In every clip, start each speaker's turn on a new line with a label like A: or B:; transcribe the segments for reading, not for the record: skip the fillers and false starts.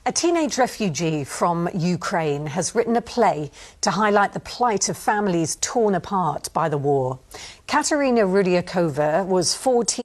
A: A teenage refugee from Ukraine has written a play to highlight the plight of families torn apart by the war. Kateryna Rudiakova was 14.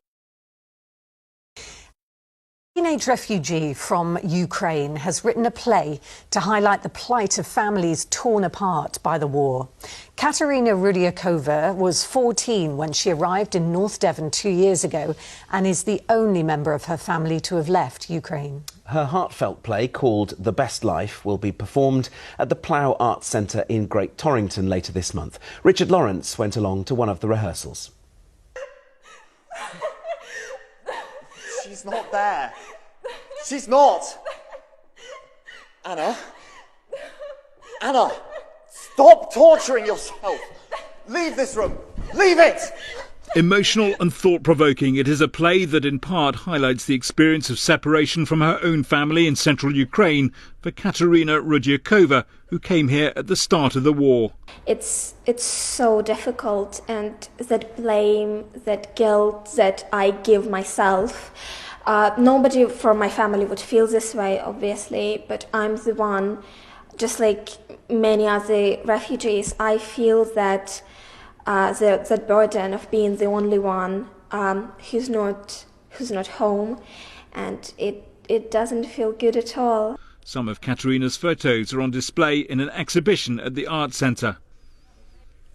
A: A teenage refugee from Ukraine has written a play to highlight the plight of families torn apart by the war. Kateryna Rudiakova was 14 when she arrived in North Devon 2 years ago and is the only member of her family to have left Ukraine.
B: Her heartfelt play, called The Best Life, will be performed at the Plough Arts Centre in Great Torrington later this month. Richard Lawrence went along to one of the rehearsals.
C: She's not there. She's not. Anna. Anna, stop torturing yourself. Leave this room. Leave it.
D: Emotional and thought-provoking, it is a play that in part highlights the experience of separation from her own family in central Ukraine for Kateryna Rudiakova, who came here at the start of the war.
E: It's so difficult, and that blame, that guilt that I give myself, nobody from my family would feel this way, obviously, but I'm the one, just like many other refugees, I feel that that burden of being the only one who's not home, and it doesn't feel good at all.
D: Some of Kateryna's photos are on display in an exhibition at the Arts Centre.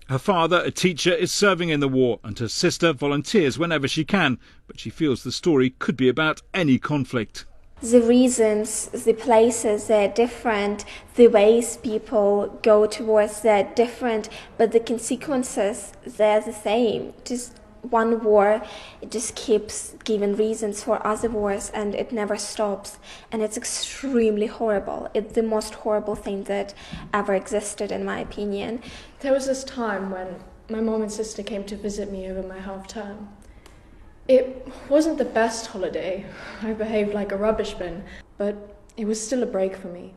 D: Her father, a teacher, is serving in the war, and her sister volunteers whenever she can, but she feels the story could be about any conflict.
E: The reasons, the places, they're different, the ways people go towards, they're different, but the consequences, they're the same. Just one war, it just keeps giving reasons for other wars, and it never stops. And it's extremely horrible. It's the most horrible thing that ever existed, in my opinion.
F: There was this time when my mom and sister came to visit me over my half-term. It wasn't the best holiday. I behaved like a rubbish bin, but it was still a break for me.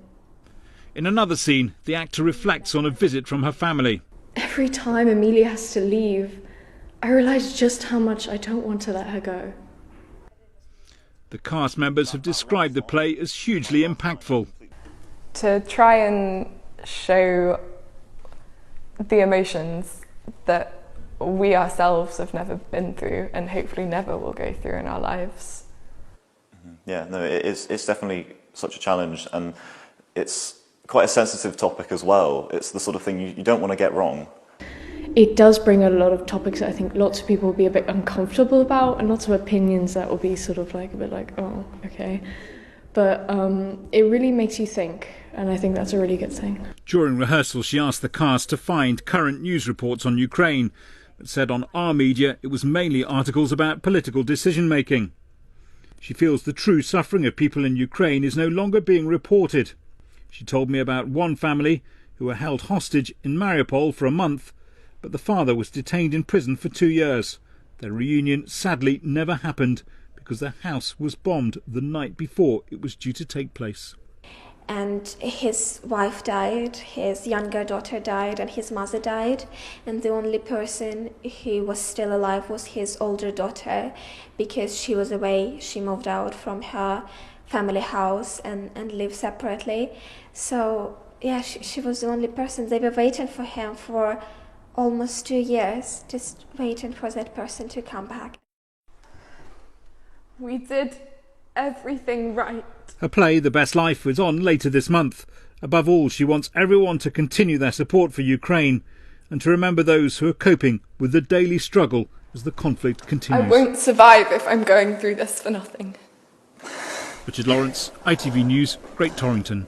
D: In another scene, the actor reflects on a visit from her family.
F: Every time Amelia has to leave, I realise just how much I don't want to let her go.
D: The cast members have described the play as hugely impactful.
G: To try and show the emotions that we ourselves have never been through and hopefully never will go through in our lives.
C: Yeah, no, it's definitely such a challenge, and it's quite a sensitive topic as well. It's the sort of thing you don't want to get wrong.
F: It does bring a lot of topics that I think lots of people will be a bit uncomfortable about, and lots of opinions that will be sort of like a bit like, oh, okay. But it really makes you think, and I think that's a really good thing.
D: During rehearsal, she asked the cast to find current news reports on Ukraine, but said on our media it was mainly articles about political decision-making. She feels the true suffering of people in Ukraine is no longer being reported. She told me about one family who were held hostage in Mariupol for a month, but the father was detained in prison for 2 years. Their reunion sadly never happened because their house was bombed the night before it was due to take place.
E: And his wife died, his younger daughter died, and his mother died. And the only person who was still alive was his older daughter, because she was away. She moved out from her family house and lived separately. So, yeah, she was the only person. They were waiting for him for almost 2 years, just waiting for that person to come back.
G: We did everything right.
D: Her play, The Best Life, is on later this month. Above all, she wants everyone to continue their support for Ukraine and to remember those who are coping with the daily struggle as the conflict continues.
G: I won't survive if I'm going through this for nothing.
D: Richard Lawrence, ITV News, Great Torrington.